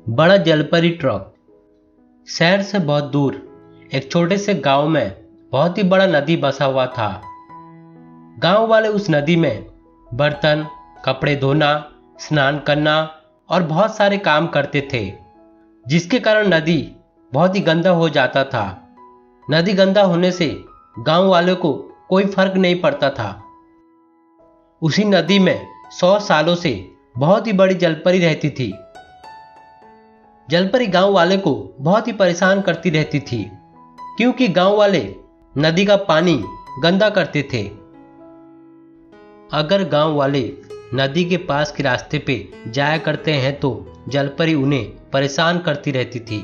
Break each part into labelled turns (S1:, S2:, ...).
S1: बड़ा जलपरी ट्रक। शहर से बहुत दूर एक छोटे से गांव में बहुत ही बड़ा नदी बसा हुआ था। गांव वाले उस नदी में बर्तन, कपड़े धोना, स्नान करना और बहुत सारे काम करते थे, जिसके कारण नदी बहुत ही गंदा हो जाता था। नदी गंदा होने से गांव वालों को कोई फर्क नहीं पड़ता था। उसी नदी में 100 सालों से बहुत ही बड़ी जलपरी रहती थी। जलपरी गांव वाले को बहुत ही परेशान करती रहती थी, क्योंकि गांव वाले नदी का पानी गंदा करते थे। अगर गांव वाले नदी के पास के रास्ते पे जाया करते हैं तो जलपरी उन्हें परेशान करती रहती थी।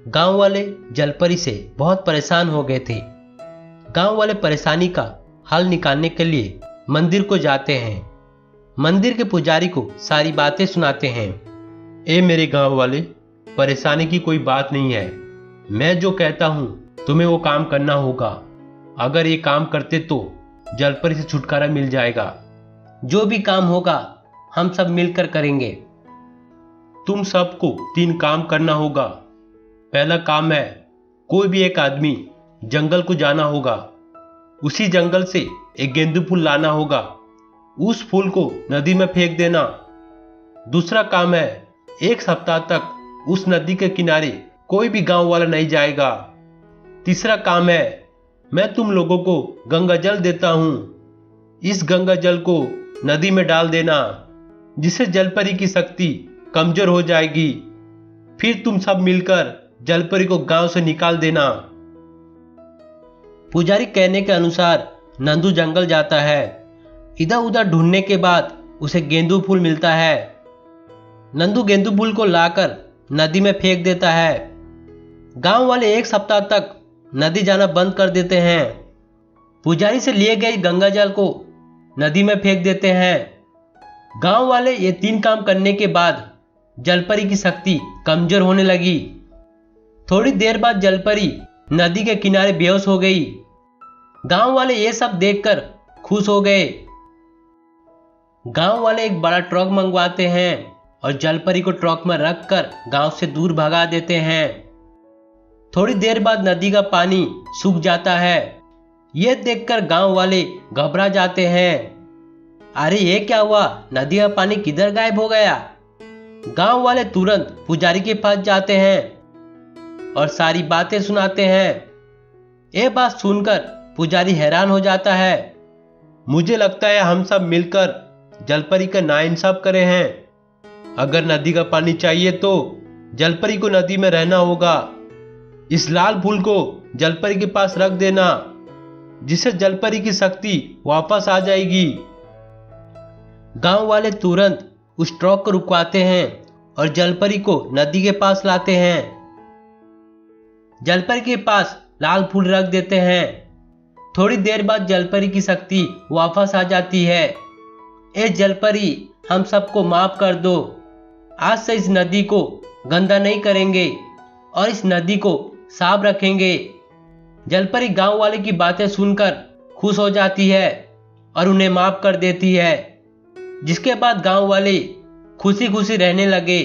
S1: गांव वाले जलपरी से बहुत परेशान हो गए थे। गांव वाले परेशानी का हल निकालने के लिए मंदिर को जाते हैं। मंदिर के पुजारी को सारी बातें सुनाते हैं। ए मेरे गांव वाले, परेशानी की कोई बात नहीं है। मैं जो कहता हूं तुम्हें वो काम करना होगा। अगर ये काम करते तो जलपरी से छुटकारा मिल जाएगा। जो भी काम होगा हम सब मिलकर करेंगे। तुम सबको 3 काम करना होगा। पहला काम है, कोई भी एक आदमी जंगल को जाना होगा। उसी जंगल से एक गेंदू फूल लाना होगा। उस फूल को नदी में फेंक देना। दूसरा काम है, 1 सप्ताह तक उस नदी के किनारे कोई भी गांव वाला नहीं जाएगा। तीसरा काम है, मैं तुम लोगों को गंगा जल देता हूं। इस गंगा जल को नदी में डाल देना, जिससे जलपरी की शक्ति कमजोर हो जाएगी। फिर तुम सब मिलकर जलपरी को गांव से निकाल देना। पुजारी कहने के अनुसार नंदू जंगल जाता है। इधर उधर ढूंढने के बाद उसे गेंदू फूल मिलता है। नंदू गेंदू फूल को लाकर नदी में फेंक देता है। गांव वाले 1 सप्ताह तक नदी जाना बंद कर देते हैं। पुजारी से लिए गए गंगा जल को नदी में फेंक देते हैं। गांव वाले ये 3 काम करने के बाद जलपरी की शक्ति कमजोर होने लगी। थोड़ी देर बाद जलपरी नदी के किनारे बेहोश हो गई। गांव वाले ये सब देखकर खुश हो गए। गांव वाले एक बड़ा ट्रक मंगवाते हैं और जलपरी को ट्रक में रखकर गांव से दूर भगा देते हैं। थोड़ी देर बाद नदी का पानी सूख जाता है। यह देखकर गांव वाले घबरा जाते हैं। अरे ये क्या हुआ? नदी का पानी किधर गायब हो गया? गांव वाले तुरंत पुजारी के पास जाते हैं और सारी बातें सुनाते हैं। ये बात सुनकर पुजारी हैरान हो जाता है। मुझे लगता है हम सब मिलकर जलपरी का नाइंसाफ करे हैं। अगर नदी का पानी चाहिए तो जलपरी को नदी में रहना होगा। इस लाल फूल को जलपरी के पास रख देना, जिससे जलपरी की शक्ति वापस आ जाएगी। गांव वाले तुरंत उस ट्रक को रुकवाते हैं और जलपरी को नदी के पास लाते हैं। जलपरी के पास लाल फूल रख देते हैं। थोड़ी देर बाद जलपरी की शक्ति वापस आ जाती है। ए जलपरी, हम सबको माफ कर दो। आज से इस नदी को गंदा नहीं करेंगे और इस नदी को साफ रखेंगे। जलपरी गांव वाले की बातें सुनकर खुश हो जाती है और उन्हें माफ कर देती है, जिसके बाद गांव वाले खुशी खुशी रहने लगे।